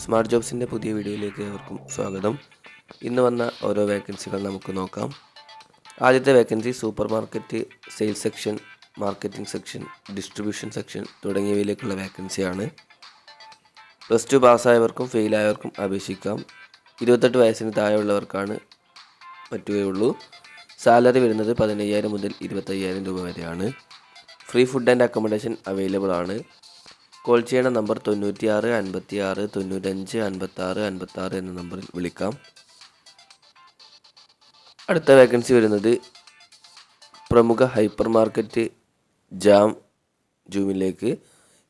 Smart ജോബ്സിൻ്റെ പുതിയ വീഡിയോയിലേക്ക് ഏവർക്കും സ്വാഗതം. ഇന്ന് വന്ന ഓരോ വേക്കൻസികൾ നമുക്ക് നോക്കാം. ആദ്യത്തെ vacancy supermarket sales section, marketing section, distribution section തുടങ്ങിയവയിലേക്കുള്ള വേക്കൻസിയാണ്. +2 പാസ്സായവർക്കും ഫെയിലായവർക്കും അപേക്ഷിക്കാം. 28 വയസ്സിന് താഴെയുള്ളവർക്കാണ് പറ്റുകയുള്ളൂ. സാലറി വരുന്നത് 15,000 മുതൽ 25,000 രൂപ വരെയാണ്. Free food and accommodation available ആണ്. കോൾ ചെയ്യേണ്ട നമ്പർ 96 56 95 56 56 എന്ന നമ്പറിൽ വിളിക്കാം. അടുത്ത വേക്കൻസി വരുന്നത് പ്രമുഖ ഹൈപ്പർ മാർക്കറ്റ് ജൂമിലേക്ക്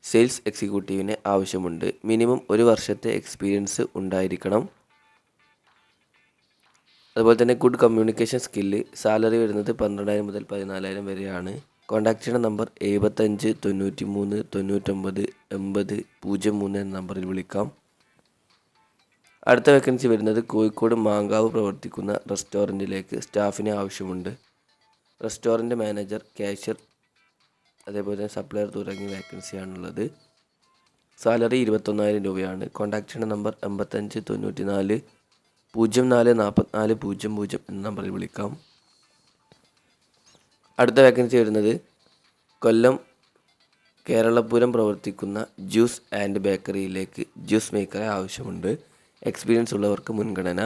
സെയിൽസ് എക്സിക്യൂട്ടീവിനെ ആവശ്യമുണ്ട്. മിനിമം 1 വർഷത്തെ എക്സ്പീരിയൻസ് ഉണ്ടായിരിക്കണം. അതുപോലെ തന്നെ ഗുഡ് കമ്മ്യൂണിക്കേഷൻ സ്കില്ല്. സാലറി വരുന്നത് 12,000 മുതൽ 14,000 വരെയാണ്. കോൺടാക്ട് ചെയ്യുന്ന നമ്പർ 75 93 99 80 03 എന്ന നമ്പറിൽ വിളിക്കാം. അടുത്ത വേക്കൻസി വരുന്നത് കോഴിക്കോട് മാങ്കാവ് പ്രവർത്തിക്കുന്ന റെസ്റ്റോറൻറ്റിലേക്ക് സ്റ്റാഫിനെ ആവശ്യമുണ്ട്. റെസ്റ്റോറൻറ്റ് മാനേജർ, കാഷ്യർ, അതേപോലെ തന്നെ സപ്ലയർ തുടങ്ങിയ വേക്കൻസിയാണുള്ളത്. സാലറി 21,000 രൂപയാണ്. കോൺടാക്ട് ചെയ്യുന്ന നമ്പർ 85 94 04 44 00 എന്ന നമ്പറിൽ വിളിക്കാം. അടുത്ത വേക്കൻസി വരുന്നത് കൊല്ലം കേരളപുരം പ്രവർത്തിക്കുന്ന ജ്യൂസ് ആൻഡ് ബേക്കറിയിലേക്ക് ജ്യൂസ് മേക്കറെ ആവശ്യമുണ്ട്. എക്സ്പീരിയൻസ് ഉള്ളവർക്ക് മുൻഗണന.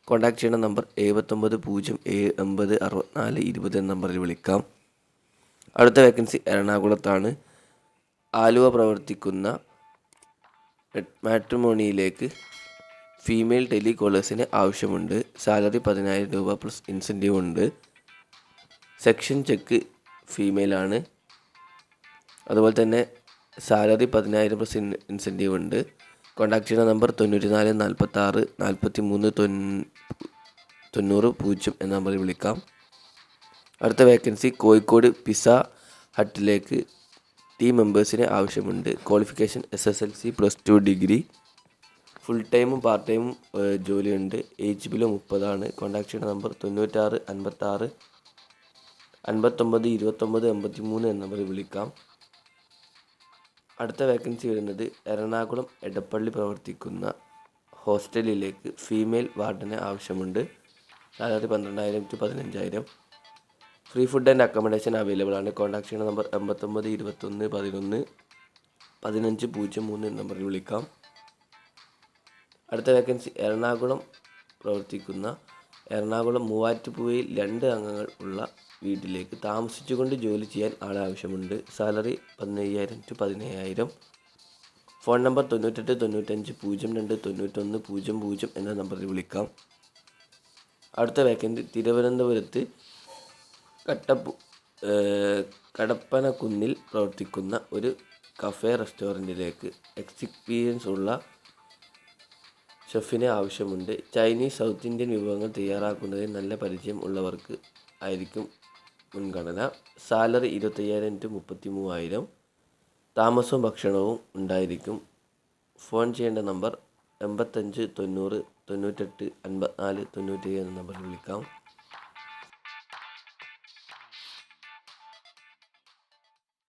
കോൺടാക്ട് ചെയ്യുന്ന നമ്പർ 79 07 80 64 20 എന്ന നമ്പറിൽ വിളിക്കാം. അടുത്ത വേക്കൻസി എറണാകുളത്താണ്. ആലുവ പ്രവർത്തിക്കുന്ന മാട്രിമോണിയിലേക്ക് ഫീമെയിൽ ടെലികോളേഴ്സിന് ആവശ്യമുണ്ട്. സാലറി 10,000 രൂപ പ്ലസ് ഇൻസെൻറ്റീവ് ഉണ്ട്. സെക്ഷൻ ചെക്ക് ഫീമെയിലാണ്. അതുപോലെ തന്നെ സാലറി 10,000 പ്ലസ് ഇൻസെൻറ്റീവ് ഉണ്ട്. കോൺടാക്ട് ചെയ്യുന്ന നമ്പർ 94 46 43 90 0 എന്ന നമ്പറിൽ വിളിക്കാം. അടുത്ത വേക്കൻസി കോഴിക്കോട് പിസ്സ ഹട്ടിലേക്ക് ടീം മെമ്പേഴ്സിന് ആവശ്യമുണ്ട്. Qualification SSLC +2 degree. ഫുൾ ടൈമും പാർട്ട് ടൈമും ജോലിയുണ്ട്. ഏജ് ബിലോ 30 ആണ്. കോൺടാക്ട് ചെയ്യുന്ന നമ്പർ 96 56 59 29 83 എന്ന നമ്പറിൽ വിളിക്കാം. അടുത്ത വേക്കൻസി വരുന്നത് എറണാകുളം എടപ്പള്ളി പ്രവർത്തിക്കുന്ന ഹോസ്റ്റലിലേക്ക് ഫീമെയിൽ വാർഡനെ ആവശ്യമുണ്ട്. Salary 12,000 to 15,000. Free food and accommodation available ആണ്. കോൺടാക്ട് ചെയ്യുന്ന നമ്പർ 89 21 11 15 03 എന്ന നമ്പറിൽ വിളിക്കാം. അടുത്ത വേക്കൻസി എറണാകുളം മൂവാറ്റുപുഴയിൽ 2 അംഗങ്ങൾ ഉള്ള വീട്ടിലേക്ക് താമസിച്ചുകൊണ്ട് ജോലി ചെയ്യാൻ ആളെ ആവശ്യമുണ്ട്. Salary 15,000 to 17,000. ഫോൺ നമ്പർ 98 95 02 91 00 എന്ന നമ്പറിൽ വിളിക്കാം. അടുത്ത വേക്കൻസി തിരുവനന്തപുരത്ത് കടപ്പനക്കുന്നിൽ പ്രവർത്തിക്കുന്ന ഒരു കഫേ റെസ്റ്റോറൻറ്റിലേക്ക് എക്സ്പീരിയൻസ് ഉള്ള ഷെഫിനെ ആവശ്യമുണ്ട്. ചൈനീസ്, സൗത്ത് ഇന്ത്യൻ വിഭവങ്ങൾ തയ്യാറാക്കുന്നതിൽ നല്ല പരിചയം ഉള്ളവർക്ക് ആയിരിക്കും മുൻഗണന. Salary 25,000 to 33,000. താമസവും ഭക്ഷണവും ഉണ്ടായിരിക്കും. ഫോൺ ചെയ്യേണ്ട നമ്പർ 85 90 98 54 97 എന്ന നമ്പറിൽ വിളിക്കാം.